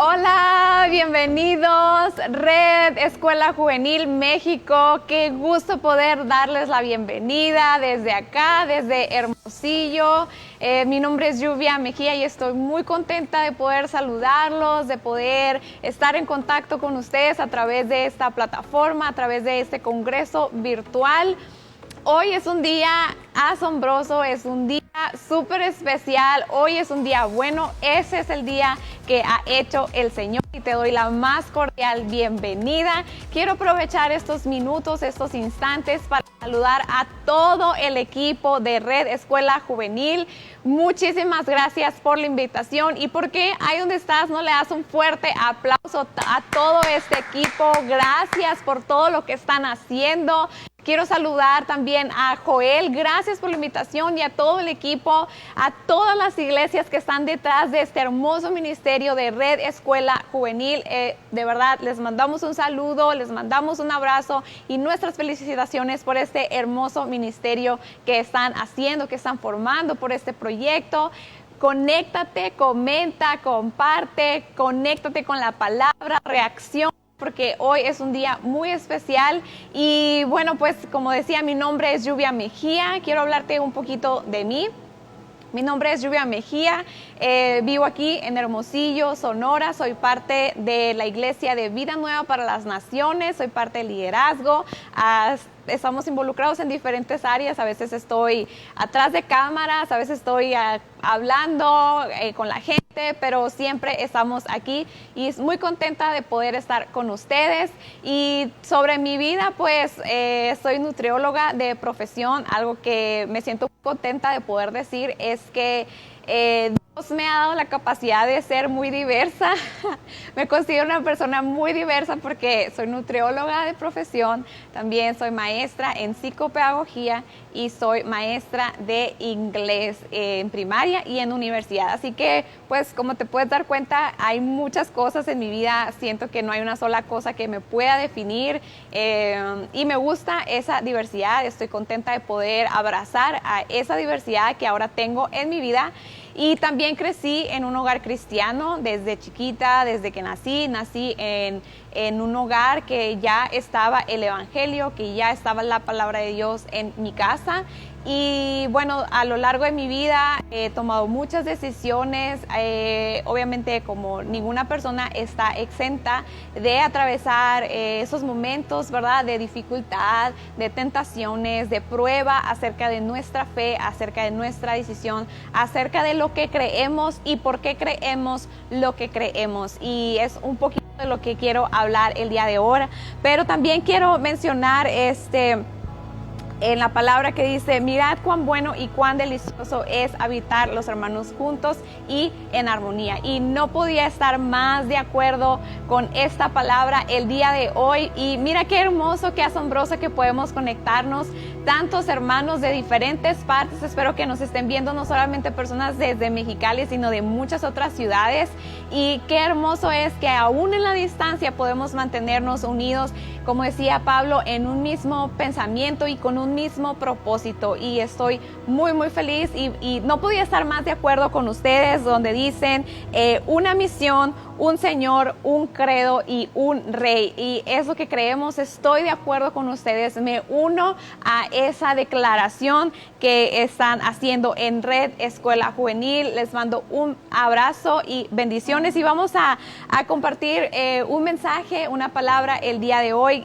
Hola, bienvenidos, Red Escuela Juvenil México. Qué gusto poder darles la bienvenida desde acá, desde Hermosillo. Mi nombre es Lluvia Mejía y estoy muy contenta de poder saludarlos, de poder estar en contacto con ustedes a través de esta plataforma, a través de este congreso virtual. Hoy es un día asombroso, es un día súper especial, hoy es un día bueno, ese es el día que ha hecho el Señor y te doy la más cordial bienvenida. Quiero aprovechar estos minutos, estos instantes para saludar a todo el equipo de Red Escuela Juvenil. Muchísimas gracias por la invitación y porque ahí donde estás no le das un fuerte aplauso a todo este equipo. Gracias por todo lo que están haciendo. Quiero saludar también a Joel, gracias por la invitación y a todo el equipo, a todas las iglesias que están detrás de este hermoso ministerio de Red Escuela Juvenil. De verdad, les mandamos un saludo, les mandamos un abrazo y nuestras felicitaciones por este hermoso ministerio que están haciendo, que están formando por este proyecto. Conéctate, comenta, comparte, conéctate con la palabra, reacción, porque hoy es un día muy especial. Y bueno, pues como decía, mi nombre es Lluvia Mejía. Quiero hablarte un poquito de mí. Mi nombre es Lluvia Mejía, vivo aquí en Hermosillo, Sonora, soy parte de la Iglesia de Vida Nueva para las Naciones, soy parte del liderazgo. Estamos involucrados en diferentes áreas, a veces estoy atrás de cámaras, a veces estoy hablando con la gente, pero siempre estamos aquí y es muy contenta de poder estar con ustedes. Y sobre mi vida, pues soy nutrióloga de profesión. Algo que me siento contenta de poder decir es que Dios me ha dado la capacidad de ser muy diversa. Me considero una persona muy diversa porque soy nutrióloga de profesión, también soy maestra en psicopedagogía y soy maestra de inglés en primaria y en universidad. Así que, pues, como te puedes dar cuenta, hay muchas cosas en mi vida. Siento que no hay una sola cosa que me pueda definir y me gusta esa diversidad. Estoy contenta de poder abrazar a esa diversidad que ahora tengo en mi vida. Y también crecí en un hogar cristiano desde chiquita, desde que nací en un hogar que ya estaba el evangelio, que ya estaba la palabra de Dios en mi casa. Y bueno, a lo largo de mi vida he tomado muchas decisiones, obviamente como ninguna persona está exenta de atravesar esos momentos, ¿verdad?, de dificultad, de tentaciones, de prueba acerca de nuestra fe, acerca de nuestra decisión, acerca de lo que creemos y por qué creemos lo que creemos. Y es un poquito de lo que quiero hablar el día de hoy, pero también quiero mencionar en la palabra que dice: mirad cuán bueno y cuán delicioso es habitar los hermanos juntos y en armonía. Y no podía estar más de acuerdo con esta palabra el día de hoy. Y mira qué hermoso, qué asombroso que podemos conectarnos tantos hermanos de diferentes partes. Espero que nos estén viendo no solamente personas desde Mexicali, sino de muchas otras ciudades. Y qué hermoso es que aún en la distancia podemos mantenernos unidos, como decía Pablo, en un mismo pensamiento y con un mismo propósito. Y estoy muy muy feliz y no podía estar más de acuerdo con ustedes, donde dicen una misión, un Señor, un credo y un Rey. Y es lo que creemos. Estoy de acuerdo con ustedes, me uno a esa declaración que están haciendo en Red Escuela Juvenil. Les mando un abrazo y bendiciones, y vamos a compartir un mensaje, una palabra el día de hoy.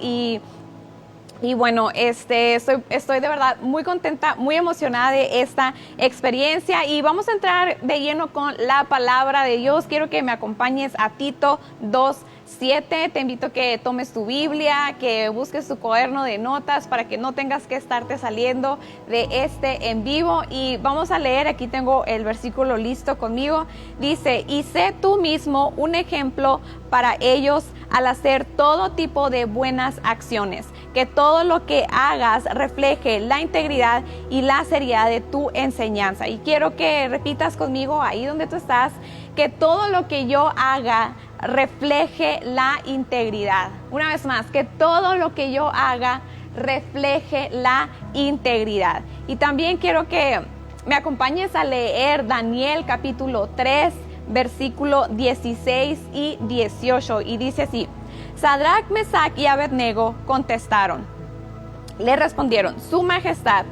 Y bueno, estoy de verdad muy contenta, muy emocionada de esta experiencia, y vamos a entrar de lleno con la palabra de Dios. Quiero que me acompañes a Tito 2:7. Te invito a que tomes tu Biblia, que busques tu cuaderno de notas para que no tengas que estarte saliendo de en vivo. Y vamos a leer, aquí tengo el versículo listo conmigo. Dice: y sé tú mismo un ejemplo para ellos al hacer todo tipo de buenas acciones, que todo lo que hagas refleje la integridad y la seriedad de tu enseñanza. Y quiero que repitas conmigo ahí donde tú estás: que todo lo que yo haga refleje la integridad. Una vez más, que todo lo que yo haga refleje la integridad. Y también quiero que me acompañes a leer Daniel capítulo 3, versículo 16 y 18, y dice así: Sadrach, Mesach y Abednego contestaron. Le respondieron: Su Majestad,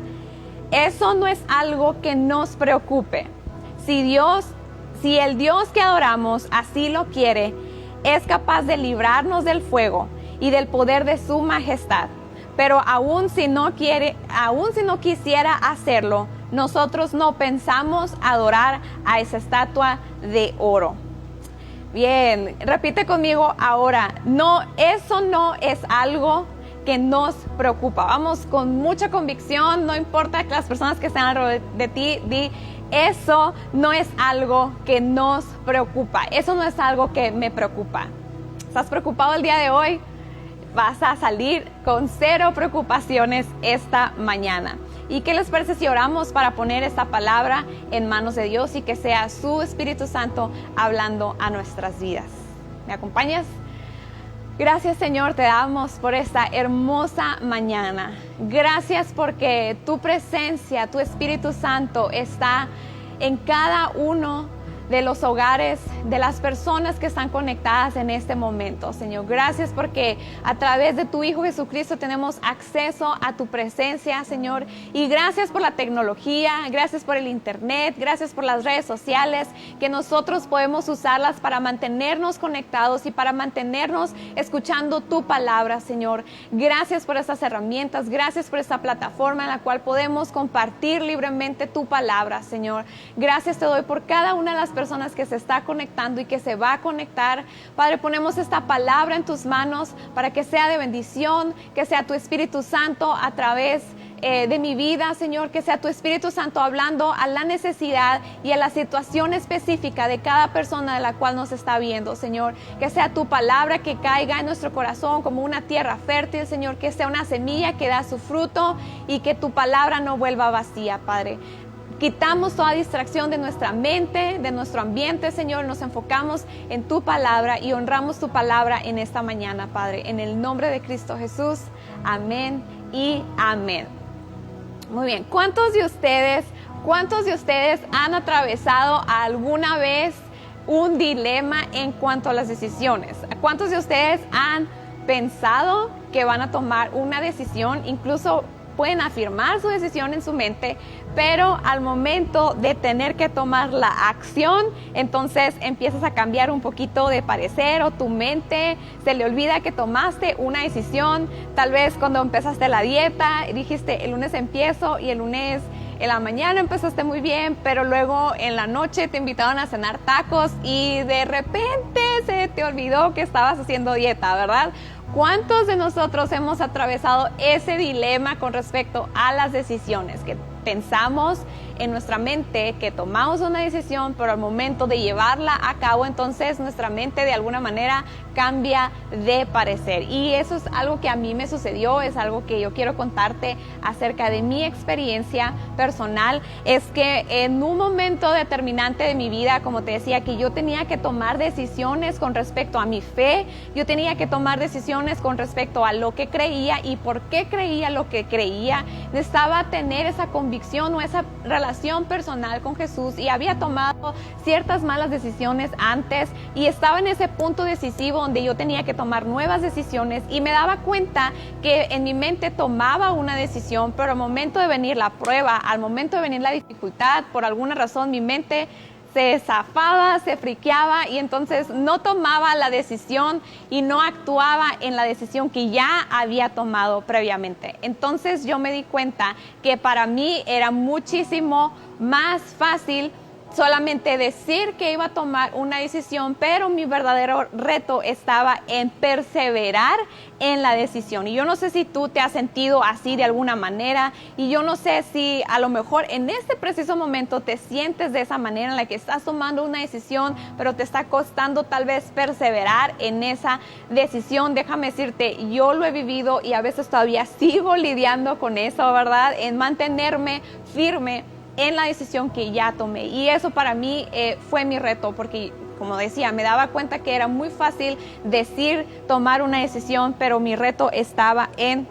eso no es algo que nos preocupe. Si el Dios que adoramos así lo quiere, es capaz de librarnos del fuego y del poder de su majestad. Pero aun si no quisiera hacerlo, nosotros no pensamos adorar a esa estatua de oro. Bien, repite conmigo ahora: no, eso no es algo que nos preocupa. Vamos con mucha convicción, no importa que las personas que están alrededor de ti, di: eso no es algo que nos preocupa, eso no es algo que me preocupa. ¿Estás preocupado el día de hoy? Vas a salir con cero preocupaciones esta mañana. ¿Y qué les parece si oramos para poner esta palabra en manos de Dios y que sea su Espíritu Santo hablando a nuestras vidas? ¿Me acompañas? Gracias, Señor, te damos por esta hermosa mañana. Gracias porque tu presencia, tu Espíritu Santo está en cada uno de los hogares, de las personas que están conectadas en este momento, Señor. Gracias porque a través de tu Hijo Jesucristo tenemos acceso a tu presencia, Señor. Y gracias por la tecnología, gracias por el internet, gracias por las redes sociales, que nosotros podemos usarlas para mantenernos conectados y para mantenernos escuchando tu palabra, Señor. Gracias por estas herramientas, gracias por esta plataforma en la cual podemos compartir libremente tu palabra, Señor. Gracias te doy por cada una de las personas que se está conectando y que se va a conectar. Padre, ponemos esta palabra en tus manos para que sea de bendición, que sea tu Espíritu Santo a través de mi vida, Señor, que sea tu Espíritu Santo hablando a la necesidad y a la situación específica de cada persona de la cual nos está viendo, Señor. Que sea tu palabra que caiga en nuestro corazón como una tierra fértil, Señor, que sea una semilla que da su fruto y que tu palabra no vuelva vacía, Padre. Quitamos toda distracción de nuestra mente, de nuestro ambiente, Señor. Nos enfocamos en tu palabra y honramos tu palabra en esta mañana, Padre. En el nombre de Cristo Jesús. Amén y amén. Muy bien. ¿Cuántos de ustedes han atravesado alguna vez un dilema en cuanto a las decisiones? ¿Cuántos de ustedes han pensado que van a tomar una decisión? Incluso pueden afirmar su decisión en su mente, pero al momento de tener que tomar la acción, entonces empiezas a cambiar un poquito de parecer, o tu mente se le olvida que tomaste una decisión. Tal vez cuando empezaste la dieta dijiste: el lunes empiezo, y el lunes en la mañana empezaste muy bien, pero luego en la noche te invitaron a cenar tacos y de repente se te olvidó que estabas haciendo dieta, ¿verdad? ¿Cuántos de nosotros hemos atravesado ese dilema con respecto a las decisiones? Que pensamos en nuestra mente que tomamos una decisión, pero al momento de llevarla a cabo, entonces nuestra mente de alguna manera cambia de parecer. Y eso es algo que a mí me sucedió, es algo que yo quiero contarte acerca de mi experiencia personal. Es que en un momento determinante de mi vida, como te decía, que yo tenía que tomar decisiones con respecto a mi fe, yo tenía que tomar decisiones con respecto a lo que creía y por qué creía lo que creía. Necesitaba tener esa convicción o esa relación personal con Jesús, y había tomado ciertas malas decisiones antes y estaba en ese punto decisivo donde yo tenía que tomar nuevas decisiones, y me daba cuenta que en mi mente tomaba una decisión, pero al momento de venir la prueba, al momento de venir la dificultad, por alguna razón mi mente se zafaba, se friqueaba, y entonces no tomaba la decisión y no actuaba en la decisión que ya había tomado previamente. Entonces yo me di cuenta que para mí era muchísimo más fácil solamente decir que iba a tomar una decisión, pero mi verdadero reto estaba en perseverar en la decisión. Y yo no sé si tú te has sentido así de alguna manera, y yo no sé si a lo mejor en este preciso momento te sientes de esa manera, en la que estás tomando una decisión, pero te está costando tal vez perseverar en esa decisión. Déjame decirte, yo lo he vivido y a veces todavía sigo lidiando con eso, ¿verdad? En mantenerme firme en la decisión que ya tomé. Y eso para mí fue mi reto, porque como decía, me daba cuenta que era muy fácil tomar una decisión, pero mi reto estaba en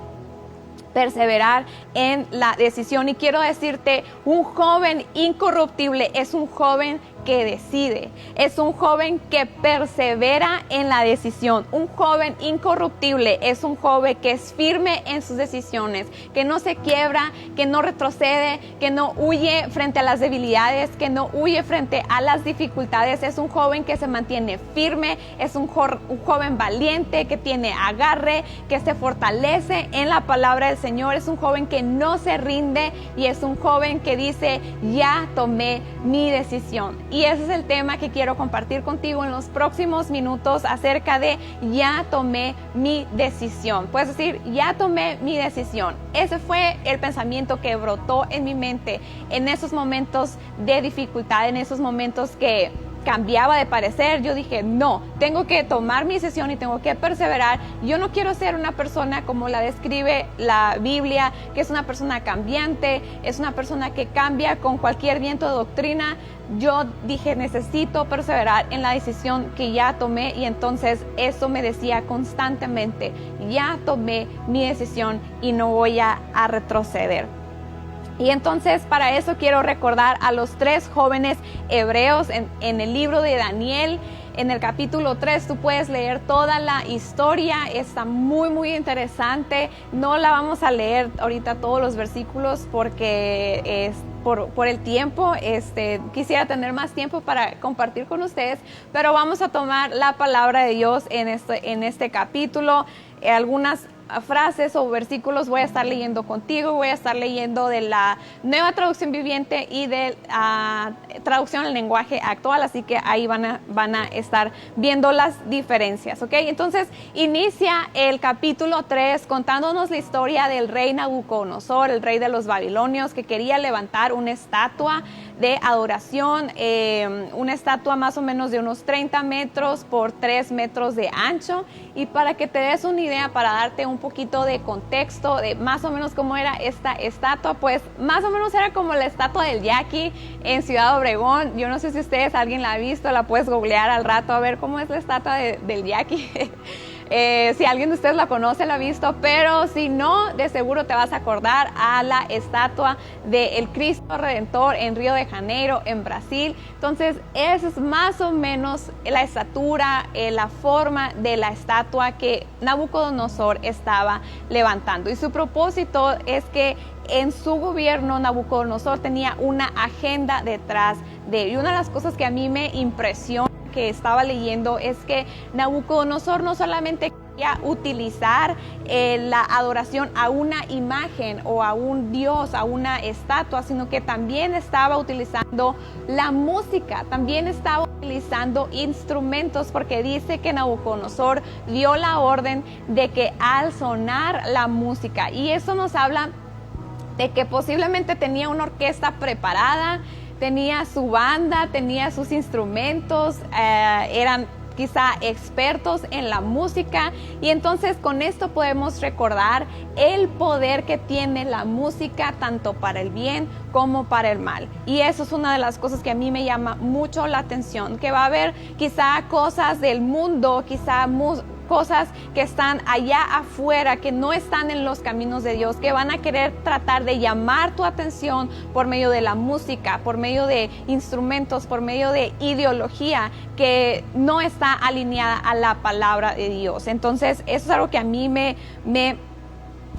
perseverar en la decisión. Y quiero decirte, un joven incorruptible es un joven que decide, es un joven que persevera en la decisión, un joven incorruptible, es un joven que es firme en sus decisiones, que no se quiebra, que no retrocede, que no huye frente a las debilidades, que no huye frente a las dificultades. Es un joven que se mantiene firme, es un joven valiente, que tiene agarre, que se fortalece en la palabra del Señor. Es un joven que no se rinde y es un joven que dice: ya tomé mi decisión. Y ese es el tema que quiero compartir contigo en los próximos minutos, acerca de ya tomé mi decisión. Puedes decir: ya tomé mi decisión. Ese fue el pensamiento que brotó en mi mente en esos momentos de dificultad, en esos momentos que cambiaba de parecer. Yo dije: no, tengo que tomar mi decisión y tengo que perseverar. Yo no quiero ser una persona como la describe la Biblia, que es una persona cambiante, es una persona que cambia con cualquier viento de doctrina. Yo dije: necesito perseverar en la decisión que ya tomé, y entonces eso me decía constantemente: ya tomé mi decisión y no voy a retroceder. Y entonces para eso quiero recordar a los 3 jóvenes hebreos en el libro de Daniel. En el capítulo 3 tú puedes leer toda la historia, está muy interesante. No la vamos a leer ahorita todos los versículos porque por el tiempo, quisiera tener más tiempo para compartir con ustedes, pero vamos a tomar la palabra de Dios en este capítulo. Algunas frases o versículos voy a estar leyendo contigo. Voy a estar leyendo de la Nueva Traducción Viviente y de Traducción al Lenguaje Actual, así que ahí van a estar viendo las diferencias, ¿ok? Entonces inicia el capítulo 3 contándonos la historia del rey Nabucodonosor, el rey de los babilonios, que quería levantar una estatua de adoración, una estatua más o menos de unos 30 metros por 3 metros de ancho. Y para que te des una idea, para darte un poquito de contexto de más o menos cómo era esta estatua, pues más o menos era como la estatua del Yaqui en Ciudad Obregón. Yo no sé si alguien la ha visto, la puedes googlear al rato a ver cómo es la estatua del Yaqui. Si alguien de ustedes la conoce, la ha visto, pero si no, de seguro te vas a acordar a la estatua del Cristo Redentor en Río de Janeiro, en Brasil. Entonces, esa es más o menos la estatura, la forma de la estatua que Nabucodonosor estaba levantando. Y su propósito es que en su gobierno Nabucodonosor tenía una agenda detrás de él. Y una de las cosas que a mí me impresiona que estaba leyendo es que Nabucodonosor no solamente quería utilizar la adoración a una imagen o a un dios, a una estatua, sino que también estaba utilizando la música, también estaba utilizando instrumentos, porque dice que Nabucodonosor dio la orden de que al sonar la música, y eso nos habla de que posiblemente tenía una orquesta preparada, tenía su banda, tenía sus instrumentos, eran quizá expertos en la música. Y entonces con esto podemos recordar el poder que tiene la música, tanto para el bien como para el mal. Y eso es una de las cosas que a mí me llama mucho la atención, que va a haber quizá cosas del mundo, quizá cosas que están allá afuera, que no están en los caminos de Dios, que van a querer tratar de llamar tu atención por medio de la música, por medio de instrumentos, por medio de ideología que no está alineada a la palabra de Dios. Entonces, eso es algo que a mí me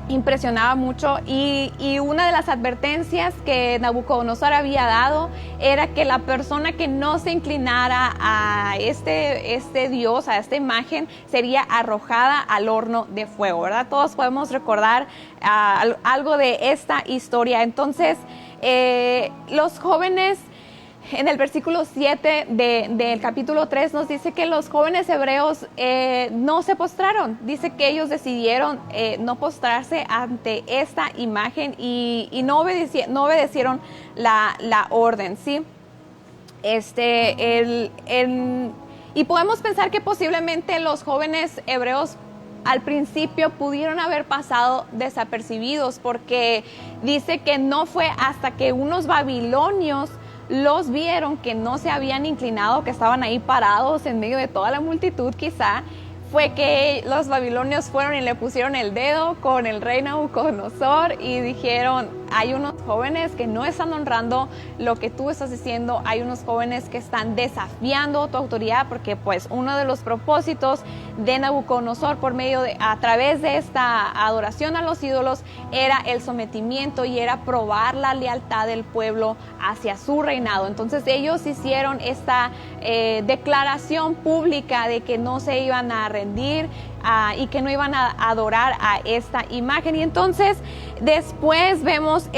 impresionaba mucho, y una de las advertencias que Nabucodonosor había dado era que la persona que no se inclinara a este Dios, a esta imagen, sería arrojada al horno de fuego, ¿verdad? Todos podemos recordar algo de esta historia. Entonces, los jóvenes, en el versículo 7 del capítulo 3 nos dice que los jóvenes hebreos no se postraron. Dice que ellos decidieron no postrarse ante esta imagen y no obedecieron la orden, ¿sí? Y podemos pensar que posiblemente los jóvenes hebreos al principio pudieron haber pasado desapercibidos, porque dice que no fue hasta que unos babilonios los vieron que no se habían inclinado, que estaban ahí parados en medio de toda la multitud, quizá fue que los babilonios fueron y le pusieron el dedo con el rey Nabucodonosor y dijeron: hay unos jóvenes que no están honrando lo que tú estás diciendo, hay unos jóvenes que están desafiando tu autoridad, porque pues uno de los propósitos de Nabucodonosor a través de esta adoración a los ídolos era el sometimiento y era probar la lealtad del pueblo hacia su reinado. Entonces ellos hicieron esta declaración pública de que no se iban a rendir y que no iban a adorar a esta imagen. Y entonces después vemos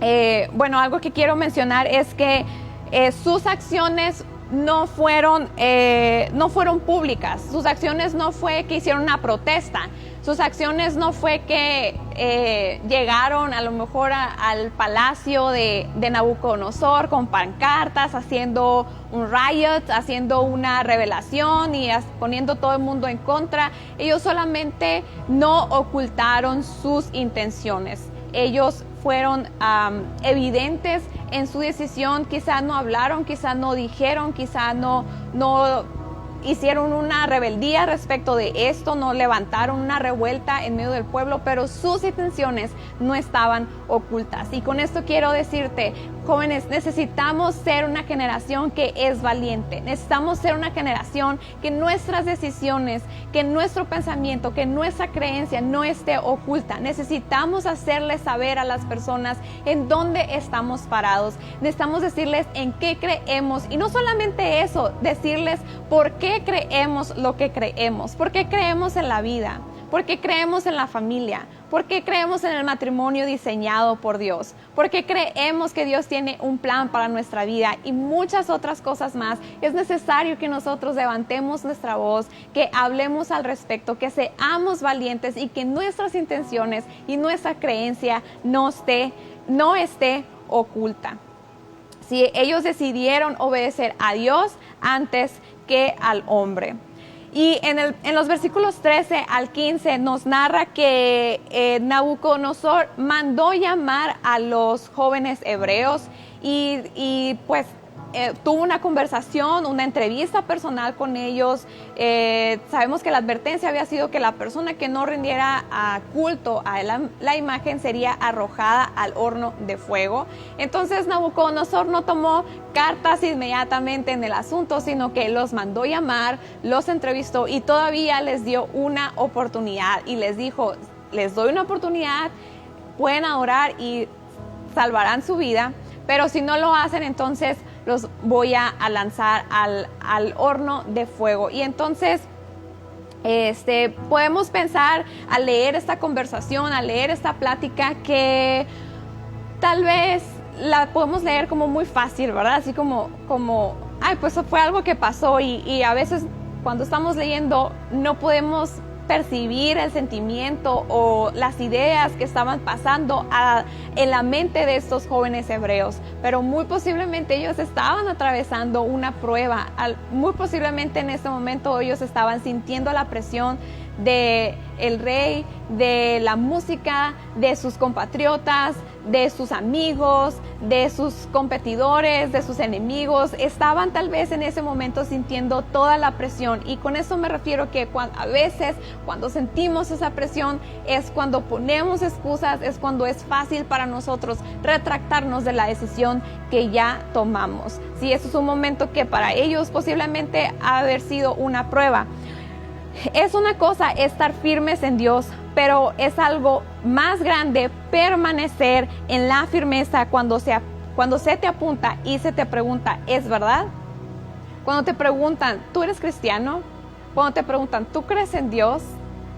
algo que quiero mencionar es que sus acciones no fueron públicas. Sus acciones no fue que hicieron una protesta. Sus acciones no fue que llegaron a lo mejor al palacio de Nabucodonosor con pancartas, haciendo un riot, haciendo una rebelión y poniendo todo el mundo en contra. Ellos solamente no ocultaron sus intenciones. Ellos fueron evidentes en su decisión. Quizá no hablaron, quizá no dijeron, quizá no hicieron una rebeldía respecto de esto, no levantaron una revuelta en medio del pueblo, pero sus intenciones no estaban ocultas. Y con esto quiero decirte, jóvenes, necesitamos ser una generación que es valiente. Necesitamos ser una generación que nuestras decisiones, que nuestro pensamiento, que nuestra creencia no esté oculta. Necesitamos hacerles saber a las personas en dónde estamos parados. Necesitamos decirles en qué creemos, y no solamente eso, decirles por qué creemos lo que creemos, por qué creemos en la vida, por qué creemos en la familia, por qué creemos en el matrimonio diseñado por Dios, por qué creemos que Dios tiene un plan para nuestra vida y muchas otras cosas más. Es necesario que nosotros levantemos nuestra voz, que hablemos al respecto, que seamos valientes y que nuestras intenciones y nuestra creencia no esté oculta. Si ellos decidieron obedecer a Dios antes que al hombre. Y en los versículos 13 al 15 nos narra que Nabucodonosor mandó llamar a los jóvenes hebreos y pues tuvo una conversación, una entrevista personal con ellos. Sabemos que la advertencia había sido que la persona que no rindiera culto a la imagen sería arrojada al horno de fuego. Entonces Nabucodonosor no tomó cartas inmediatamente en el asunto, sino que los mandó llamar, los entrevistó y todavía les dio una oportunidad y les dijo: les doy una oportunidad, pueden adorar y salvarán su vida, pero si no lo hacen, entonces los voy a lanzar al horno de fuego. Y entonces podemos pensar al leer esta conversación, al leer esta plática, que tal vez la podemos leer como muy fácil, ¿verdad? Así como ay, pues fue algo que pasó, y a veces cuando estamos leyendo no podemos percibir el sentimiento o las ideas que estaban pasando en la mente de estos jóvenes hebreos, pero muy posiblemente ellos estaban atravesando una prueba. Muy posiblemente en este momento ellos estaban sintiendo la presión de el rey, de la música, de sus compatriotas, de sus amigos, de sus competidores, de sus enemigos. Estaban tal vez en ese momento sintiendo toda la presión, y con eso me refiero que a veces cuando sentimos esa presión es cuando ponemos excusas, es cuando es fácil para nosotros retractarnos de la decisión que ya tomamos. Si eso es un momento que para ellos posiblemente ha haber sido una prueba. Es una cosa estar firmes en Dios, pero es algo más grande permanecer en la firmeza cuando se te apunta y se te pregunta: ¿es verdad? Cuando te preguntan: ¿tú eres cristiano? Cuando te preguntan: ¿tú crees en Dios?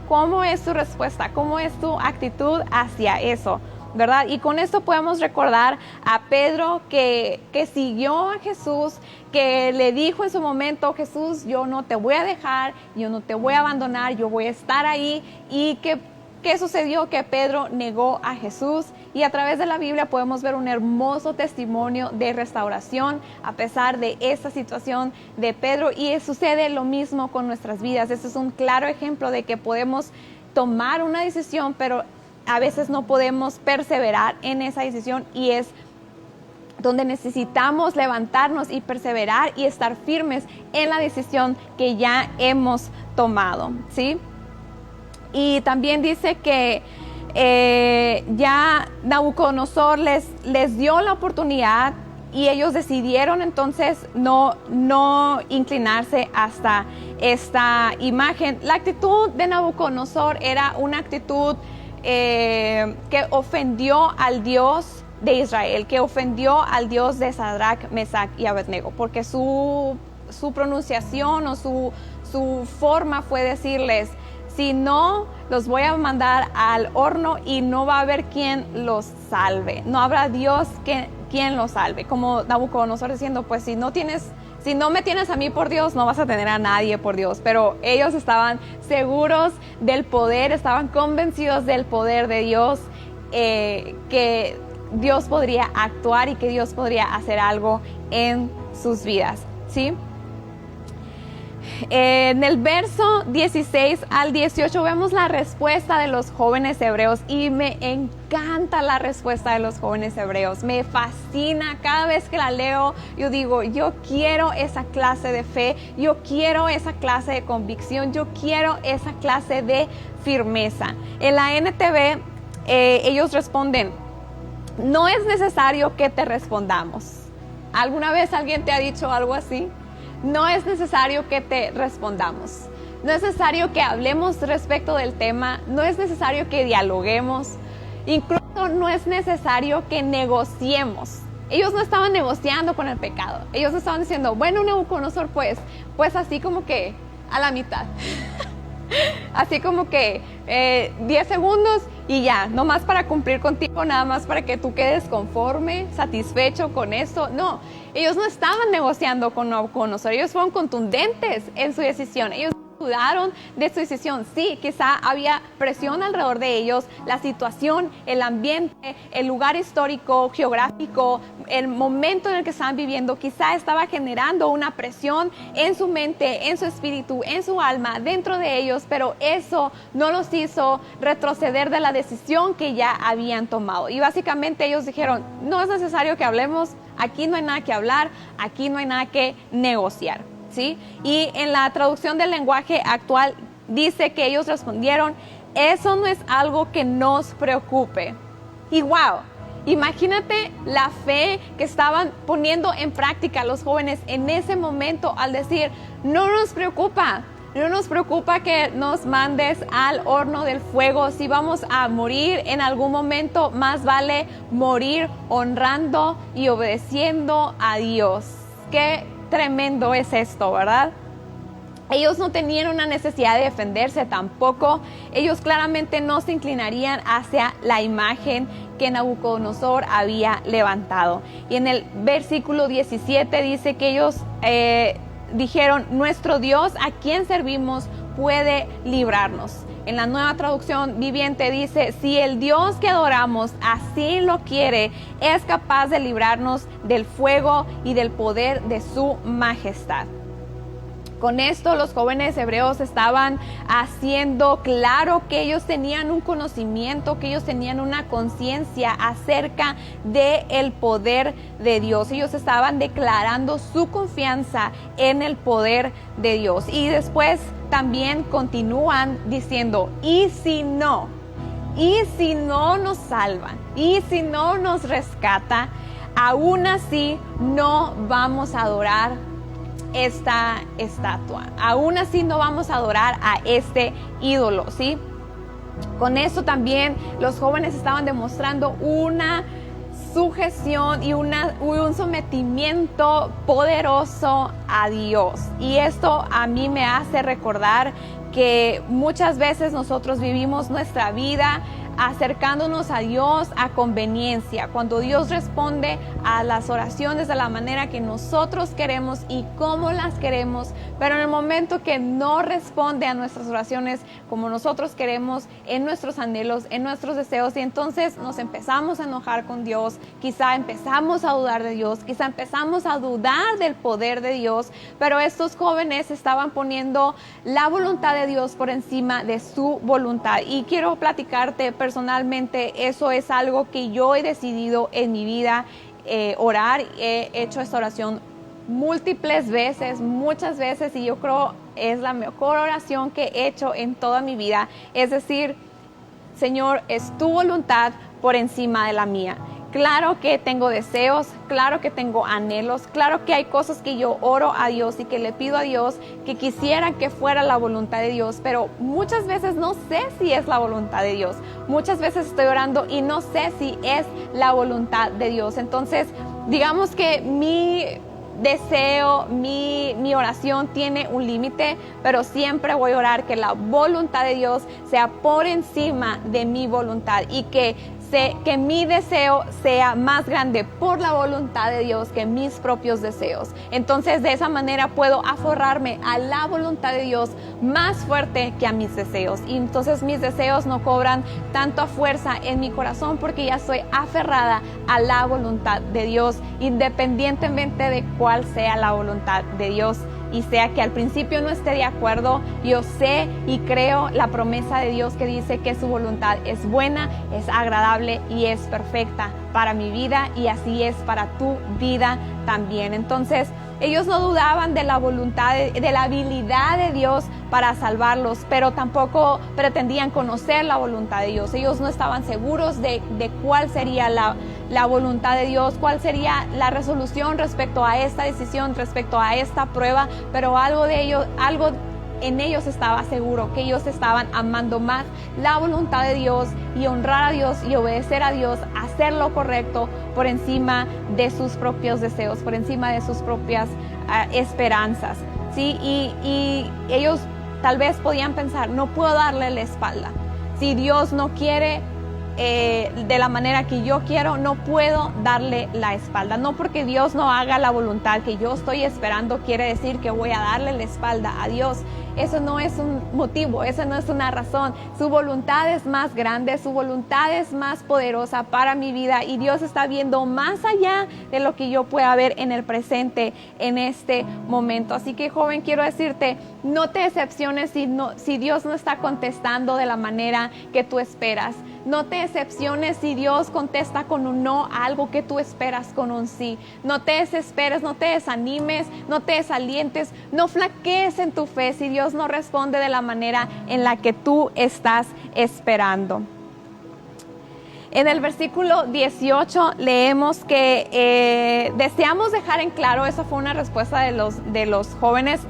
¿Cómo es tu respuesta? ¿Cómo es tu actitud hacia eso? ¿Verdad? Y con esto podemos recordar a Pedro que siguió a Jesús, que le dijo en su momento: Jesús, yo no te voy a dejar, yo no te voy a abandonar, yo voy a estar ahí. Y ¿qué sucedió? Que Pedro negó a Jesús, y a través de la Biblia podemos ver un hermoso testimonio de restauración a pesar de esta situación de Pedro, y sucede lo mismo con nuestras vidas. Este es un claro ejemplo de que podemos tomar una decisión, pero a veces no podemos perseverar en esa decisión, y es donde necesitamos levantarnos y perseverar y estar firmes en la decisión que ya hemos tomado, ¿sí? Y también dice que ya Nabucodonosor les dio la oportunidad y ellos decidieron entonces no inclinarse hasta esta imagen. La actitud de Nabucodonosor era una actitud que ofendió al Dios de Israel, que ofendió al Dios de Sadrach, Mesach y Abednego, porque su pronunciación o su forma fue decirles: si no, los voy a mandar al horno y no va a haber quien los salve. No habrá Dios quien los salve. Como Nabucodonosor diciendo, pues si no me tienes a mí por Dios, no vas a tener a nadie por Dios. Pero ellos estaban seguros del poder, estaban convencidos del poder de Dios, que Dios podría actuar y que Dios podría hacer algo en sus vidas, ¿sí? En el verso 16 al 18 vemos la respuesta de los jóvenes hebreos y me encanta la respuesta de los jóvenes hebreos. Me fascina, cada vez que la leo yo digo, yo quiero esa clase de fe, yo quiero esa clase de convicción, yo quiero esa clase de firmeza. En la NTV ellos responden: no es necesario que te respondamos. ¿Alguna vez alguien te ha dicho algo así? No es necesario que te respondamos. No es necesario que hablemos respecto del tema. No es necesario que dialoguemos. Incluso no es necesario que negociemos. Ellos no estaban negociando con el pecado. Ellos estaban diciendo, bueno, Nabucodonosor, pues así como que a la mitad. Así como que 10 segundos y ya, no más para cumplir contigo, nada más para que tú quedes conforme, satisfecho con esto. No, ellos no estaban negociando con nosotros, ellos fueron contundentes en su decisión. Ellos dudaron de su decisión. Sí, quizá había presión alrededor de ellos, la situación, el ambiente, el lugar histórico, geográfico, el momento en el que estaban viviendo, quizá estaba generando una presión en su mente, en su espíritu, en su alma, dentro de ellos, pero eso no los hizo retroceder de la decisión que ya habían tomado. Y básicamente ellos dijeron, no es necesario que hablemos, aquí no hay nada que hablar, aquí no hay nada que negociar. ¿Sí? Y en la traducción del lenguaje actual dice que ellos respondieron, eso no es algo que nos preocupe. Y wow, imagínate la fe que estaban poniendo en práctica los jóvenes en ese momento al decir, no nos preocupa que nos mandes al horno del fuego. Si vamos a morir en algún momento, más vale morir honrando y obedeciendo a Dios. Qué tremendo es esto, ¿verdad? Ellos no tenían una necesidad de defenderse tampoco. Ellos claramente no se inclinarían hacia la imagen que Nabucodonosor había levantado. Y en el versículo 17 dice que ellos dijeron, nuestro Dios a quien servimos puede librarnos. En la Nueva Traducción Viviente dice, si el Dios que adoramos así lo quiere, es capaz de librarnos del fuego y del poder de su majestad. Con esto los jóvenes hebreos estaban haciendo claro que ellos tenían un conocimiento, que ellos tenían una conciencia acerca del poder de Dios. Ellos estaban declarando su confianza en el poder de Dios. Y después también continúan diciendo, y si no nos salvan, y si no nos rescata, aún así no vamos a adorar esta estatua. Aún así no vamos a adorar a este ídolo, ¿sí? Con eso también los jóvenes estaban demostrando una sujeción y un sometimiento poderoso a Dios. Y esto a mí me hace recordar que muchas veces nosotros vivimos nuestra vida acercándonos a Dios a conveniencia, cuando Dios responde a las oraciones de la manera que nosotros queremos y cómo las queremos, pero en el momento que no responde a nuestras oraciones como nosotros queremos, en nuestros anhelos, en nuestros deseos, y entonces nos empezamos a enojar con Dios, quizá empezamos a dudar de Dios, quizá empezamos a dudar del poder de Dios, pero estos jóvenes estaban poniendo la voluntad de Dios por encima de su voluntad. Y quiero platicarte personalmente, eso es algo que yo he decidido en mi vida orar. He hecho esta oración múltiples veces, muchas veces, y yo creo es la mejor oración que he hecho en toda mi vida. Es decir, Señor, es tu voluntad por encima de la mía. Claro que tengo deseos, claro que tengo anhelos, claro que hay cosas que yo oro a Dios y que le pido a Dios que quisiera que fuera la voluntad de Dios, pero muchas veces no sé si es la voluntad de Dios. Muchas veces estoy orando y no sé si es la voluntad de Dios. Entonces, digamos que mi deseo, mi oración tiene un límite, pero siempre voy a orar que la voluntad de Dios sea por encima de mi voluntad y que mi deseo sea más grande por la voluntad de Dios que mis propios deseos. Entonces, de esa manera puedo aferrarme a la voluntad de Dios más fuerte que a mis deseos. Y entonces mis deseos no cobran tanta fuerza en mi corazón porque ya estoy aferrada a la voluntad de Dios, independientemente de cuál sea la voluntad de Dios. Y sea que al principio no esté de acuerdo, yo sé y creo la promesa de Dios que dice que su voluntad es buena, es agradable y es perfecta para mi vida, y así es para tu vida también. Entonces, ellos no dudaban de la voluntad, de la habilidad de Dios para salvarlos, pero tampoco pretendían conocer la voluntad de Dios. Ellos no estaban seguros de cuál sería la voluntad de Dios, cuál sería la resolución respecto a esta decisión, respecto a esta prueba, pero algo en ellos estaba seguro, que ellos estaban amando más la voluntad de Dios y honrar a Dios y obedecer a Dios, hacer lo correcto por encima de sus propios deseos, por encima de sus propias esperanzas, ¿sí? Y ellos tal vez podían pensar, no puedo darle la espalda. Si Dios no quiere de la manera que yo quiero, no puedo darle la espalda. No porque Dios no haga la voluntad que yo estoy esperando quiere decir que voy a darle la espalda a Dios. Eso no es un motivo, eso no es una razón. Su voluntad es más grande, su voluntad es más poderosa para mi vida, y Dios está viendo más allá de lo que yo pueda ver en el presente, en este momento. Así que, joven, quiero decirte, no te decepciones si Dios no está contestando de la manera que tú esperas. No te decepciones si Dios contesta con un no a algo que tú esperas con un sí. No te desesperes, no te desanimes, no te desalientes, no flaquees en tu fe si Dios no responde de la manera en la que tú estás esperando. En el versículo 18 leemos que deseamos dejar en claro, esa fue una respuesta de los jóvenes,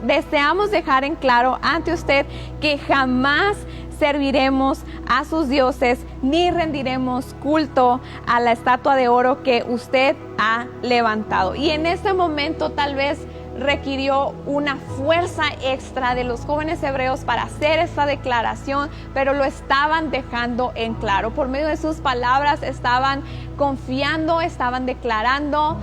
deseamos dejar en claro ante usted que jamás serviremos a sus dioses ni rendiremos culto a la estatua de oro que usted ha levantado. Y en este momento tal vez requirió una fuerza extra de los jóvenes hebreos para hacer esta declaración, pero lo estaban dejando en claro. Por medio de sus palabras estaban confiando, estaban declarando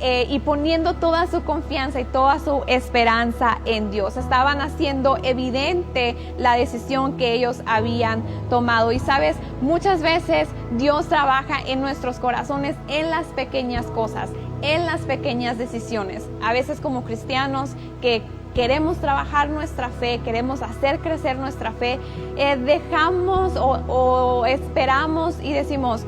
y poniendo toda su confianza y toda su esperanza en Dios. Estaban haciendo evidente la decisión que ellos habían tomado. Y sabes, muchas veces Dios trabaja en nuestros corazones en las pequeñas cosas, en las pequeñas decisiones. A veces como cristianos que queremos trabajar nuestra fe, queremos hacer crecer nuestra fe, dejamos o esperamos y decimos,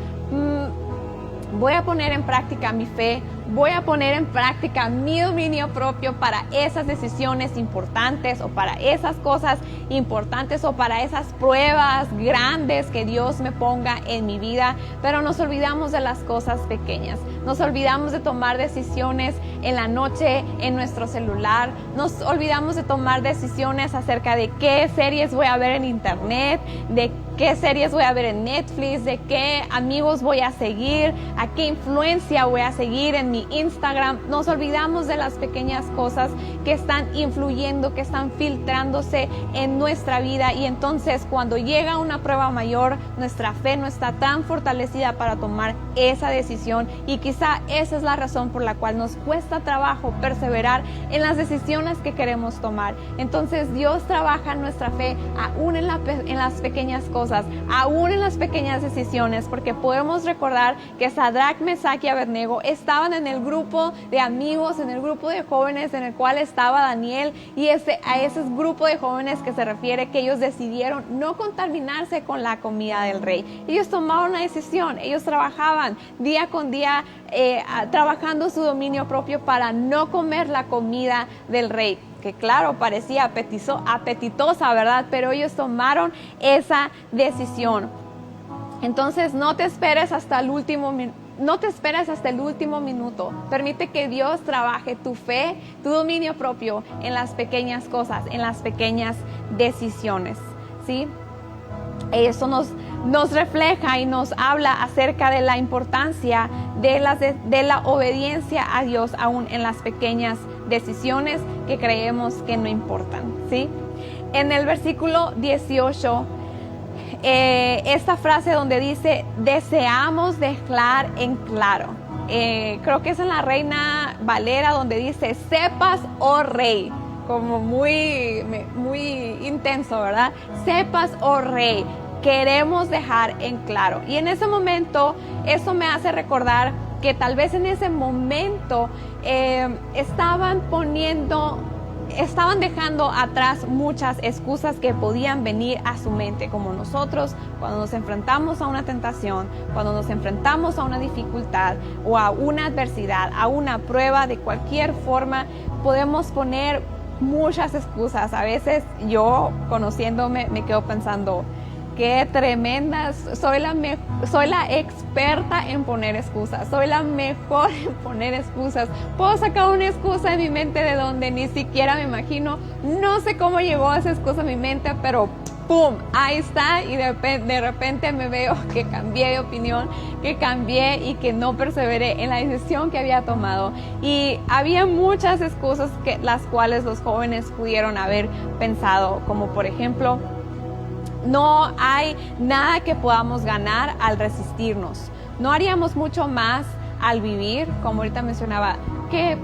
voy a poner en práctica mi fe, voy a poner en práctica mi dominio propio para esas decisiones importantes o para esas cosas importantes o para esas pruebas grandes que Dios me ponga en mi vida, pero nos olvidamos de las cosas pequeñas. Nos olvidamos de tomar decisiones en la noche en nuestro celular, nos olvidamos de tomar decisiones acerca de qué series voy a ver en internet, de qué series voy a ver en Netflix, de qué amigos voy a seguir, a qué influencia voy a seguir en mi Instagram. Nos olvidamos de las pequeñas cosas que están influyendo, que están filtrándose en nuestra vida, y entonces cuando llega una prueba mayor, nuestra fe no está tan fortalecida para tomar esa decisión, y quizá esa es la razón por la cual nos cuesta trabajo perseverar en las decisiones que queremos tomar. Entonces Dios trabaja en nuestra fe aún en las pequeñas cosas, aún en las pequeñas decisiones, porque podemos recordar que Sadrach, Mesach y Abednego estaban en el grupo de amigos, en el grupo de jóvenes en el cual estaba Daniel, y a ese grupo de jóvenes que se refiere que ellos decidieron no contaminarse con la comida del rey. Ellos tomaron una decisión, ellos trabajaban día con día trabajando su dominio propio para no comer la comida del rey. que claro, parecía apetitosa, ¿verdad? Pero ellos tomaron esa decisión. Entonces no te esperes hasta el último minuto. Permite que Dios trabaje tu fe, tu dominio propio en las pequeñas cosas, en las pequeñas decisiones, ¿sí? Eso nos refleja y nos habla acerca de la importancia de la obediencia a Dios, aún en las pequeñas decisiones que creemos que no importan, ¿sí? En el versículo 18, esta frase donde dice, deseamos dejar en claro. Creo que es en la Reina Valera donde dice, sepas, oh rey. Como muy intenso, ¿verdad? Sepas, oh rey, queremos dejar en claro. Y en ese momento, eso me hace recordar que tal vez en ese momento estaban dejando atrás muchas excusas que podían venir a su mente, como nosotros cuando nos enfrentamos a una tentación, cuando nos enfrentamos a una dificultad o a una adversidad, a una prueba de cualquier forma, podemos poner muchas excusas. A veces yo, conociéndome, me quedo pensando, qué tremendas, soy la experta en poner excusas, soy la mejor en poner excusas. Puedo sacar una excusa de mi mente de donde ni siquiera me imagino, no sé cómo llegó esa excusa a mi mente, pero ¡pum! Ahí está, y de repente me veo que cambié de opinión, que cambié y que no perseveré en la decisión que había tomado. Y había muchas excusas las cuales los jóvenes pudieron haber pensado, como por ejemplo, no hay nada que podamos ganar al resistirnos. No haríamos mucho más al vivir, como ahorita mencionaba, que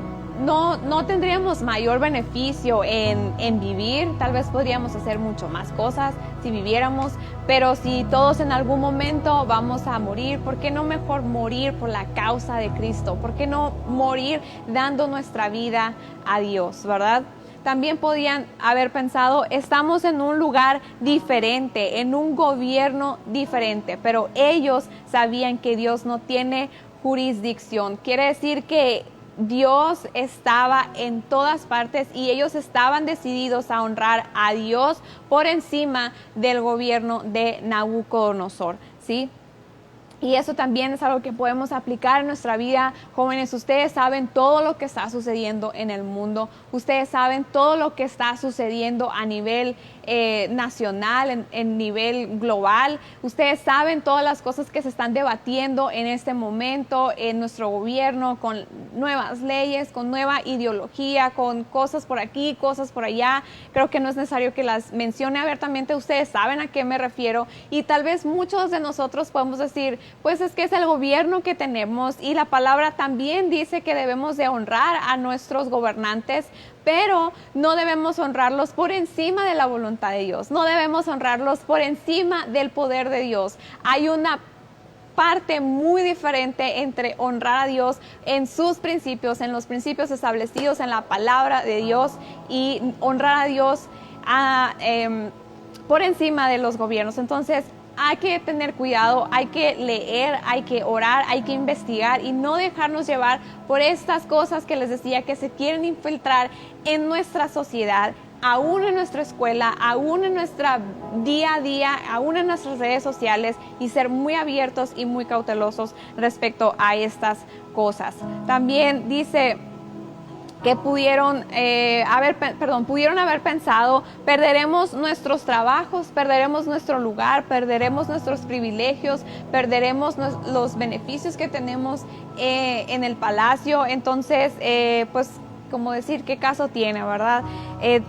no tendríamos mayor beneficio en vivir. Tal vez podríamos hacer mucho más cosas si viviéramos, pero si todos en algún momento vamos a morir, ¿por qué no mejor morir por la causa de Cristo? ¿Por qué no morir dando nuestra vida a Dios, verdad? También podían haber pensado, estamos en un lugar diferente, en un gobierno diferente, pero ellos sabían que Dios no tiene jurisdicción. Quiere decir que Dios estaba en todas partes y ellos estaban decididos a honrar a Dios por encima del gobierno de Nabucodonosor, ¿sí? Y eso también es algo que podemos aplicar en nuestra vida. Jóvenes, ustedes saben todo lo que está sucediendo en el mundo. Ustedes saben todo lo que está sucediendo a nivel nacional, en nivel global. Ustedes saben todas las cosas que se están debatiendo en este momento en nuestro gobierno, con nuevas leyes, con nueva ideología, con cosas por aquí, cosas por allá. Creo que no es necesario que las mencione abiertamente. Ustedes saben a qué me refiero. Y tal vez muchos de nosotros podemos decir, pues es que es el gobierno que tenemos, y la palabra también dice que debemos de honrar a nuestros gobernantes, pero no debemos honrarlos por encima de la voluntad de Dios, no debemos honrarlos por encima del poder de Dios. Hay una parte muy diferente entre honrar a Dios en sus principios, en los principios establecidos en la palabra de Dios, y honrar a Dios por encima de los gobiernos. Entonces, hay que tener cuidado, hay que leer, hay que orar, hay que investigar y no dejarnos llevar por estas cosas que les decía que se quieren infiltrar en nuestra sociedad, aún en nuestra escuela, aún en nuestra día a día, aún en nuestras redes sociales, y ser muy abiertos y muy cautelosos respecto a estas cosas. También dice que pudieron haber pensado, perderemos nuestros trabajos, perderemos nuestro lugar, perderemos nuestros privilegios, perderemos los beneficios que tenemos en el palacio. Entonces, pues, como decir, ¿qué caso tiene, verdad?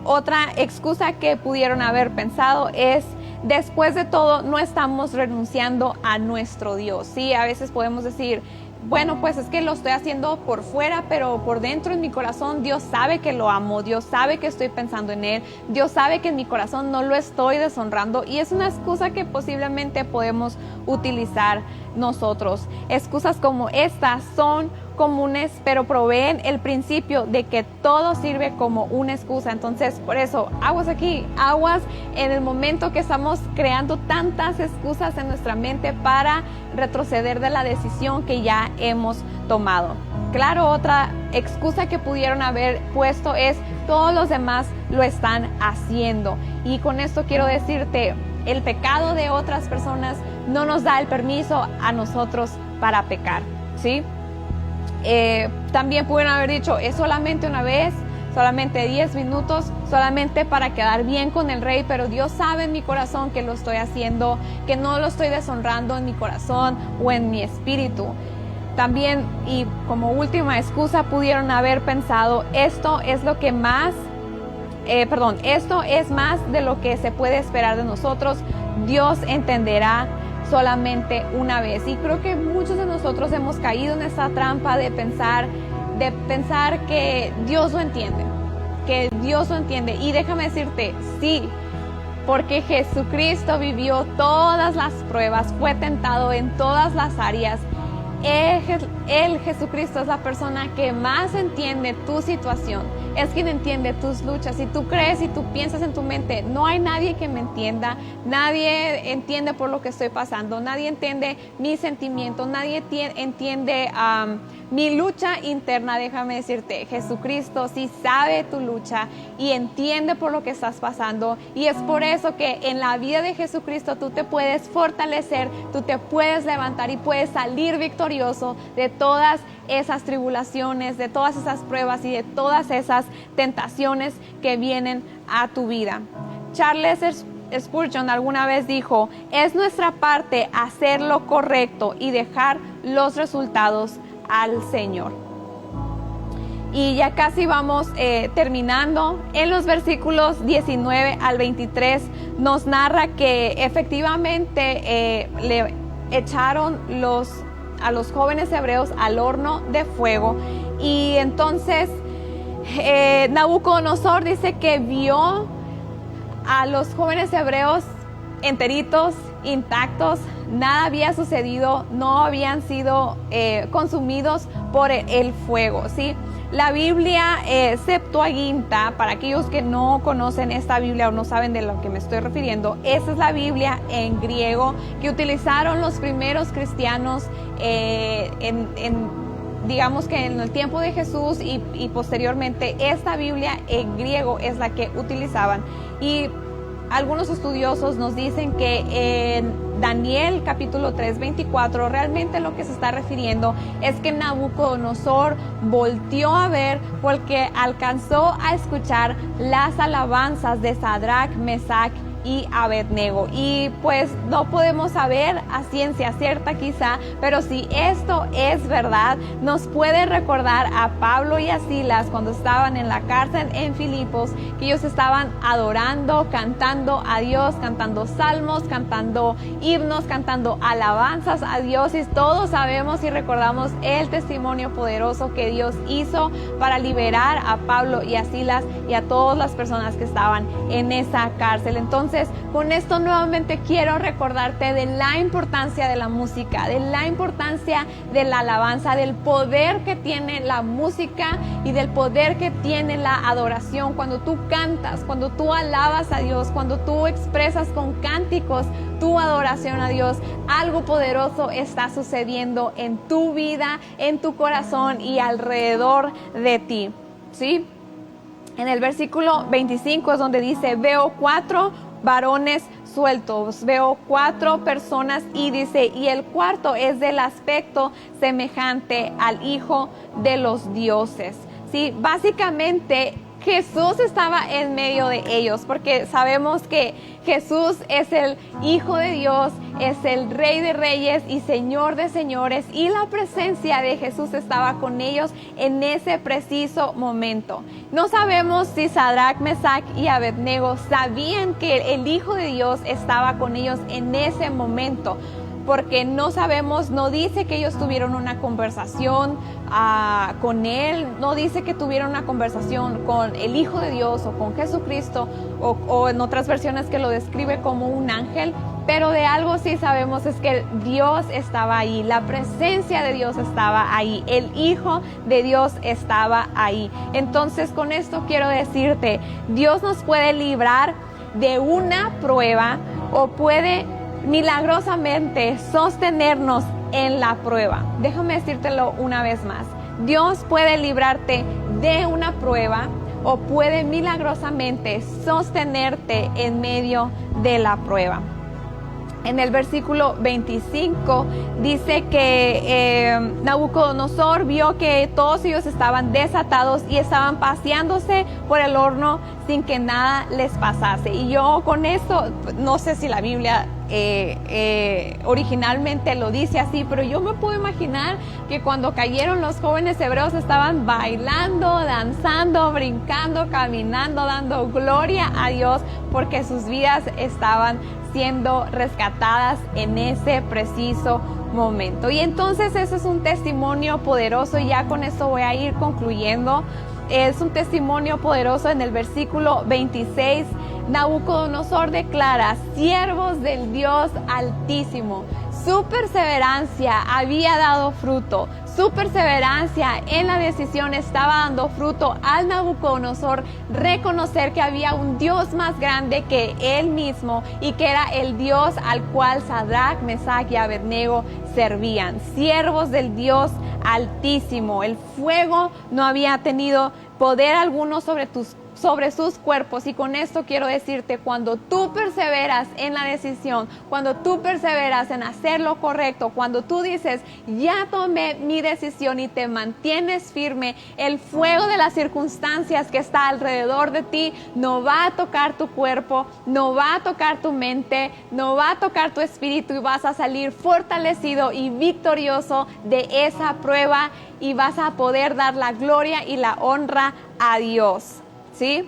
Otra excusa que pudieron haber pensado es, después de todo, no estamos renunciando a nuestro Dios. Sí, a veces podemos decir, bueno, pues es que lo estoy haciendo por fuera, pero por dentro en mi corazón Dios sabe que lo amo, Dios sabe que estoy pensando en Él, Dios sabe que en mi corazón no lo estoy deshonrando, y es una excusa que posiblemente podemos utilizar nosotros. Excusas como estas son comunes, pero proveen el principio de que todo sirve como una excusa. Entonces, por eso, aguas aquí, aguas en el momento que estamos creando tantas excusas en nuestra mente para retroceder de la decisión que ya hemos tomado. claro, otra excusa que pudieron haber puesto es: todos los demás lo están haciendo. Y con esto quiero decirte, el pecado de otras personas no nos da el permiso a nosotros para pecar, ¿sí? También pudieron haber dicho: es solamente una vez, solamente 10 minutos, solamente para quedar bien con el rey, pero Dios sabe en mi corazón que lo estoy haciendo, que no lo estoy deshonrando en mi corazón o en mi espíritu. También, y como última excusa, pudieron haber pensado: esto es más de lo que se puede esperar de nosotros. Dios entenderá solamente una vez. Y creo que muchos de nosotros hemos caído en esta trampa de pensar que Dios lo entiende, Y déjame decirte, sí, porque Jesucristo vivió todas las pruebas, fue tentado en todas las áreas. Jesucristo, es la persona que más entiende tu situación, es quien entiende tus luchas. Si tú crees y tú piensas en tu mente: no hay nadie que me entienda, nadie entiende por lo que estoy pasando, nadie entiende mis sentimientos, nadie entiende mi lucha interna, déjame decirte, Jesucristo sí sabe tu lucha y entiende por lo que estás pasando. Y es por eso que en la vida de Jesucristo tú te puedes fortalecer, tú te puedes levantar y puedes salir victorioso de todas esas tribulaciones, de todas esas pruebas y de todas esas tentaciones que vienen a tu vida. Charles Spurgeon alguna vez dijo: es nuestra parte hacer lo correcto y dejar los resultados al Señor. Y ya casi vamos terminando. En los versículos 19 al 23 nos narra que efectivamente le echaron a los jóvenes hebreos al horno de fuego. Y entonces Nabucodonosor dice que vio a los jóvenes hebreos enteritos, intactos, nada había sucedido, no habían sido consumidos por el fuego, ¿sí? La Biblia Septuaginta, para aquellos que no conocen esta Biblia o no saben de lo que me estoy refiriendo, esa es la Biblia en griego que utilizaron los primeros cristianos digamos que en el tiempo de Jesús y posteriormente. Esta Biblia en griego es la que utilizaban. Y algunos estudiosos nos dicen que en Daniel capítulo 3, 24, realmente lo que se está refiriendo es que Nabucodonosor volteó a ver porque alcanzó a escuchar las alabanzas de Sadrach, Mesach y Abednego. Y pues no podemos saber a ciencia cierta quizá, pero si esto es verdad, nos puede recordar a Pablo y a Silas cuando estaban en la cárcel en Filipos, que ellos estaban adorando, cantando a Dios, cantando salmos, cantando himnos, cantando alabanzas a Dios. Y todos sabemos y recordamos el testimonio poderoso que Dios hizo para liberar a Pablo y a Silas y a todas las personas que estaban en esa cárcel. Entonces, con esto nuevamente quiero recordarte de la importancia de la música, de la importancia de la alabanza, del poder que tiene la música y del poder que tiene la adoración. Cuando tú cantas, cuando tú alabas a Dios, cuando tú expresas con cánticos tu adoración a Dios, algo poderoso está sucediendo en tu vida, en tu corazón y alrededor de ti, ¿sí? En el versículo 25 es donde dice: veo 4 varones sueltos, veo 4 personas, y dice: y el cuarto es del aspecto semejante al Hijo de los dioses. Sí, básicamente Jesús estaba en medio de ellos, porque sabemos que Jesús es el Hijo de Dios, es el Rey de Reyes y Señor de Señores, y la presencia de Jesús estaba con ellos en ese preciso momento. No sabemos si Sadrach, Mesach y Abednego sabían que el Hijo de Dios estaba con ellos en ese momento, porque no sabemos, no dice que ellos tuvieron una conversación con Él, no dice que tuvieron una conversación con el Hijo de Dios o con Jesucristo, o en otras versiones que lo describe como un ángel, pero de algo sí sabemos, es que Dios estaba ahí, la presencia de Dios estaba ahí, el Hijo de Dios estaba ahí. Entonces, con esto quiero decirte, Dios nos puede librar de una prueba o puede milagrosamente sostenernos en la prueba. Déjame decírtelo una vez más. Dios puede librarte de una prueba o puede milagrosamente sostenerte en medio de la prueba. En el versículo 25 dice que Nabucodonosor vio que todos ellos estaban desatados y estaban paseándose por el horno sin que nada les pasase. Y yo con esto, no sé si la Biblia originalmente lo dice así, pero yo me puedo imaginar que cuando cayeron los jóvenes hebreos estaban bailando, danzando, brincando, caminando, dando gloria a Dios porque sus vidas estaban siendo rescatadas en ese preciso momento. Y entonces eso es un testimonio poderoso, y ya con esto voy a ir concluyendo. Es un testimonio poderoso. En el versículo 26, Nabucodonosor declara: siervos del Dios Altísimo, su perseverancia había dado fruto. Su perseverancia en la decisión estaba dando fruto al Nabucodonosor reconocer que había un Dios más grande que él mismo y que era el Dios al cual Sadrach, Mesach y Abednego servían. Siervos del Dios Altísimo. El fuego no había tenido poder alguno sobre sus cuerpos, y con esto quiero decirte: cuando tú perseveras en la decisión, cuando tú perseveras en hacer lo correcto, cuando tú dices ya tomé mi decisión y te mantienes firme, el fuego de las circunstancias que está alrededor de ti no va a tocar tu cuerpo, no va a tocar tu mente, no va a tocar tu espíritu, y vas a salir fortalecido y victorioso de esa prueba, y vas a poder dar la gloria y la honra a Dios. ¿Sí?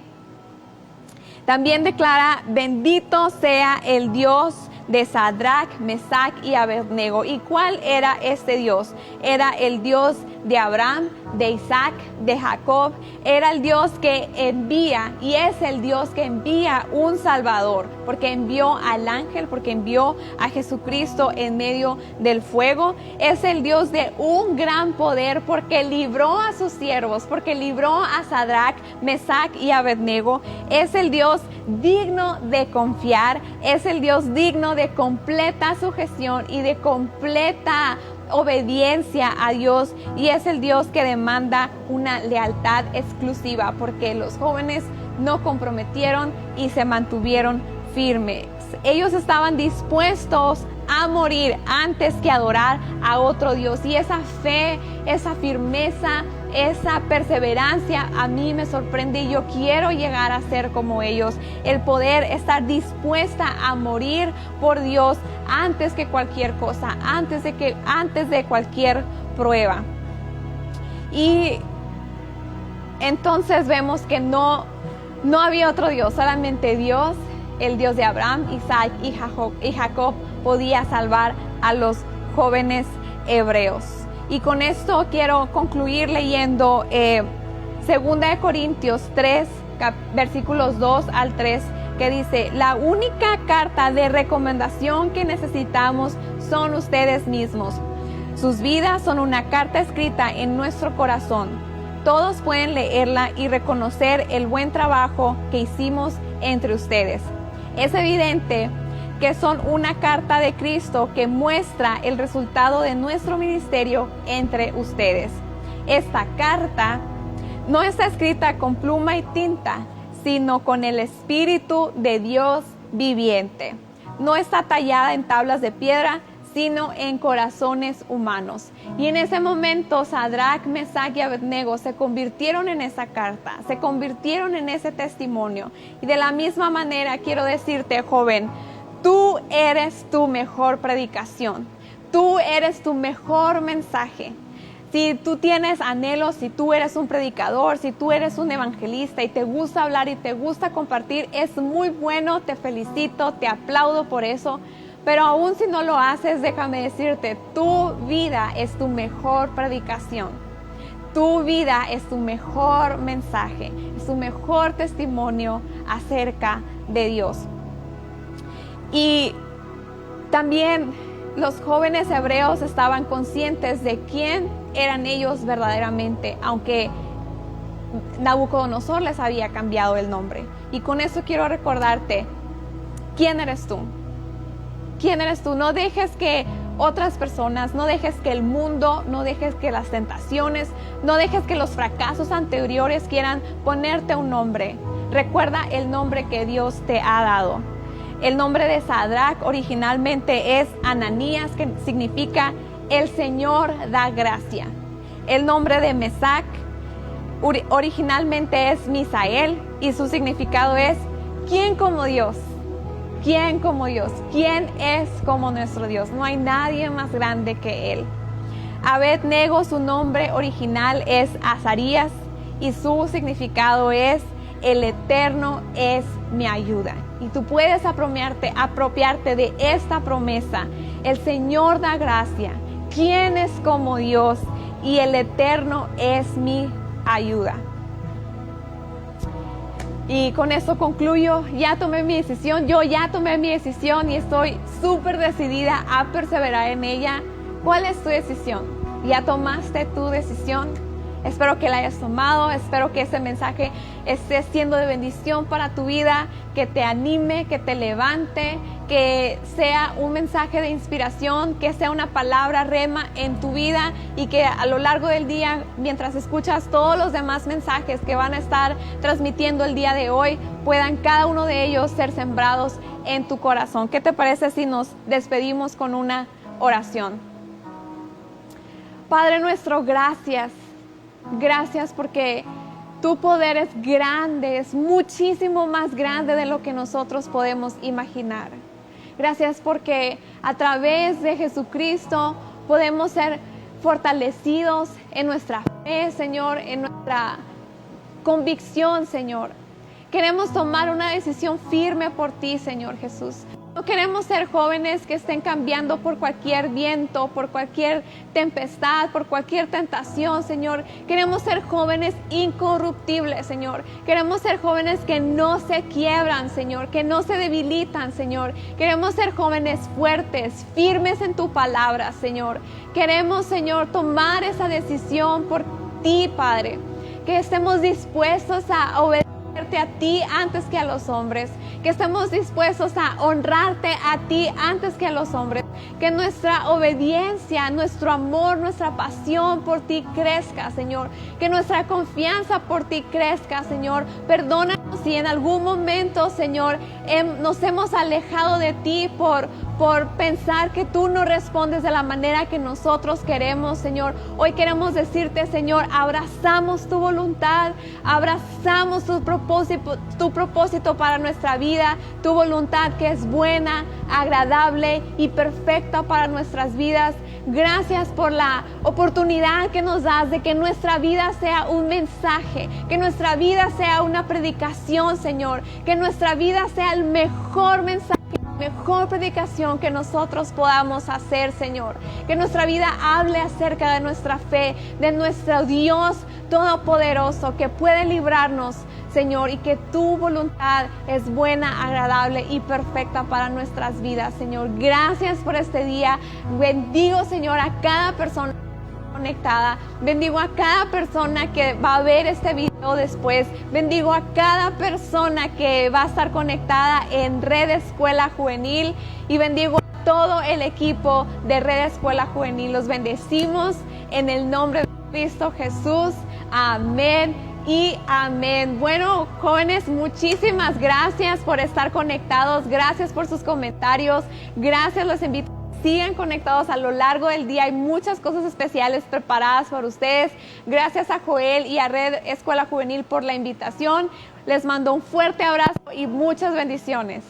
También declara: bendito sea el Dios de Sadrach, Mesach y Abednego. ¿Y cuál era este Dios? Era el Dios de Abraham, de Isaac, de Jacob. Era el Dios que envía, y es el Dios que envía un Salvador, porque envió al ángel, porque envió a Jesucristo en medio del fuego. Es el Dios de un gran poder, porque libró a sus siervos, porque libró a Sadrach, Mesach y Abednego. Es el Dios digno de confiar, es el Dios digno de completa sujeción y de completa obediencia a Dios, y es el Dios que demanda una lealtad exclusiva, porque los jóvenes no comprometieron y se mantuvieron firmes. Ellos estaban dispuestos a morir antes que adorar a otro Dios, y esa fe, esa firmeza, esa perseverancia a mí me sorprende, y yo quiero llegar a ser como ellos. El poder estar dispuesta a morir por Dios antes que cualquier cosa, antes de cualquier prueba. Y entonces vemos que no había otro Dios, solamente Dios, el Dios de Abraham, Isaac y Jacob podía salvar a los jóvenes hebreos. Y con esto quiero concluir leyendo 2 Corintios 3, versículos 2 al 3, que dice: la única carta de recomendación que necesitamos son ustedes mismos. Sus vidas son una carta escrita en nuestro corazón. Todos pueden leerla y reconocer el buen trabajo que hicimos entre ustedes. Es evidente que son una carta de Cristo que muestra el resultado de nuestro ministerio entre ustedes. Esta carta no está escrita con pluma y tinta, sino con el Espíritu de Dios viviente. No está tallada en tablas de piedra, sino en corazones humanos. Y en ese momento Sadrach, Mesach y Abednego se convirtieron en esa carta, se convirtieron en ese testimonio. Y de la misma manera quiero decirte, joven, tú eres tu mejor predicación, tú eres tu mejor mensaje. Si tú tienes anhelos, si tú eres un predicador, si tú eres un evangelista y te gusta hablar y te gusta compartir, es muy bueno, te felicito, te aplaudo por eso. Pero aún si no lo haces, déjame decirte, tu vida es tu mejor predicación. Tu vida es tu mejor mensaje, es tu mejor testimonio acerca de Dios. Y también los jóvenes hebreos estaban conscientes de quién eran ellos verdaderamente, aunque Nabucodonosor les había cambiado el nombre. Y con eso quiero recordarte, ¿quién eres tú? ¿Quién eres tú? No dejes que otras personas, no dejes que el mundo, no dejes que las tentaciones, no dejes que los fracasos anteriores quieran ponerte un nombre. Recuerda el nombre que Dios te ha dado. El nombre de Sadrach originalmente es Ananías, que significa el Señor da gracia. El nombre de Mesach originalmente es Misael y su significado es ¿quién como Dios? ¿Quién como Dios? ¿Quién es como nuestro Dios? No hay nadie más grande que Él. Abed-nego, su nombre original es Azarías y su significado es el Eterno es mi ayuda. Y tú puedes apropiarte de esta promesa. El Señor da gracia. ¿Quién es como Dios? Y el Eterno es mi ayuda. Y con esto concluyo. Ya tomé mi decisión. Yo ya tomé mi decisión y estoy súper decidida a perseverar en ella. ¿Cuál es tu decisión? ¿Ya tomaste tu decisión? Espero que la hayas tomado, espero que ese mensaje esté siendo de bendición para tu vida, que te anime, que te levante, que sea un mensaje de inspiración, que sea una palabra rema en tu vida y que a lo largo del día, mientras escuchas todos los demás mensajes que van a estar transmitiendo el día de hoy, puedan cada uno de ellos ser sembrados en tu corazón. ¿Qué te parece si nos despedimos con una oración? Padre nuestro, gracias. Gracias porque tu poder es grande, es muchísimo más grande de lo que nosotros podemos imaginar. Gracias porque a través de Jesucristo podemos ser fortalecidos en nuestra fe, Señor, en nuestra convicción, Señor. Queremos tomar una decisión firme por ti, Señor Jesús. No queremos ser jóvenes que estén cambiando por cualquier viento, por cualquier tempestad, por cualquier tentación, Señor. Queremos ser jóvenes incorruptibles, Señor. Queremos ser jóvenes que no se quiebran, Señor, que no se debilitan, Señor. Queremos ser jóvenes fuertes, firmes en tu palabra, Señor. Queremos, Señor, tomar esa decisión por ti, Padre. Que estemos dispuestos a obedecerte a ti antes que a los hombres, que estemos dispuestos a honrarte a ti antes que a los hombres, que nuestra obediencia, nuestro amor, nuestra pasión por ti crezca, Señor, que nuestra confianza por ti crezca, Señor. Perdónanos si en algún momento, Señor, nos hemos alejado de ti por pensar que tú no respondes de la manera que nosotros queremos, Señor. Hoy queremos decirte, Señor, abrazamos tu voluntad, abrazamos tu propósito para nuestra vida, tu voluntad que es buena, agradable y perfecta para nuestras vidas. Gracias por la oportunidad que nos das de que nuestra vida sea un mensaje, que nuestra vida sea una predicación, Señor, que nuestra vida sea el mejor mensaje, mejor predicación que nosotros podamos hacer, Señor. Que nuestra vida hable acerca de nuestra fe, de nuestro Dios todopoderoso que puede librarnos, Señor, y que tu voluntad es buena, agradable y perfecta para nuestras vidas, Señor. Gracias por este día. Bendigo, Señor, a cada persona conectada. Bendigo a cada persona que va a ver este video después. Bendigo a cada persona que va a estar conectada en Red Escuela Juvenil y bendigo a todo el equipo de Red Escuela Juvenil. Los bendecimos en el nombre de Cristo Jesús. Amén y amén. Bueno, jóvenes, muchísimas gracias por estar conectados. Gracias por sus comentarios. Gracias, los invito. Sigan conectados a lo largo del día. Hay muchas cosas especiales preparadas para ustedes. Gracias a Joel y a Red Escuela Juvenil por la invitación. Les mando un fuerte abrazo y muchas bendiciones.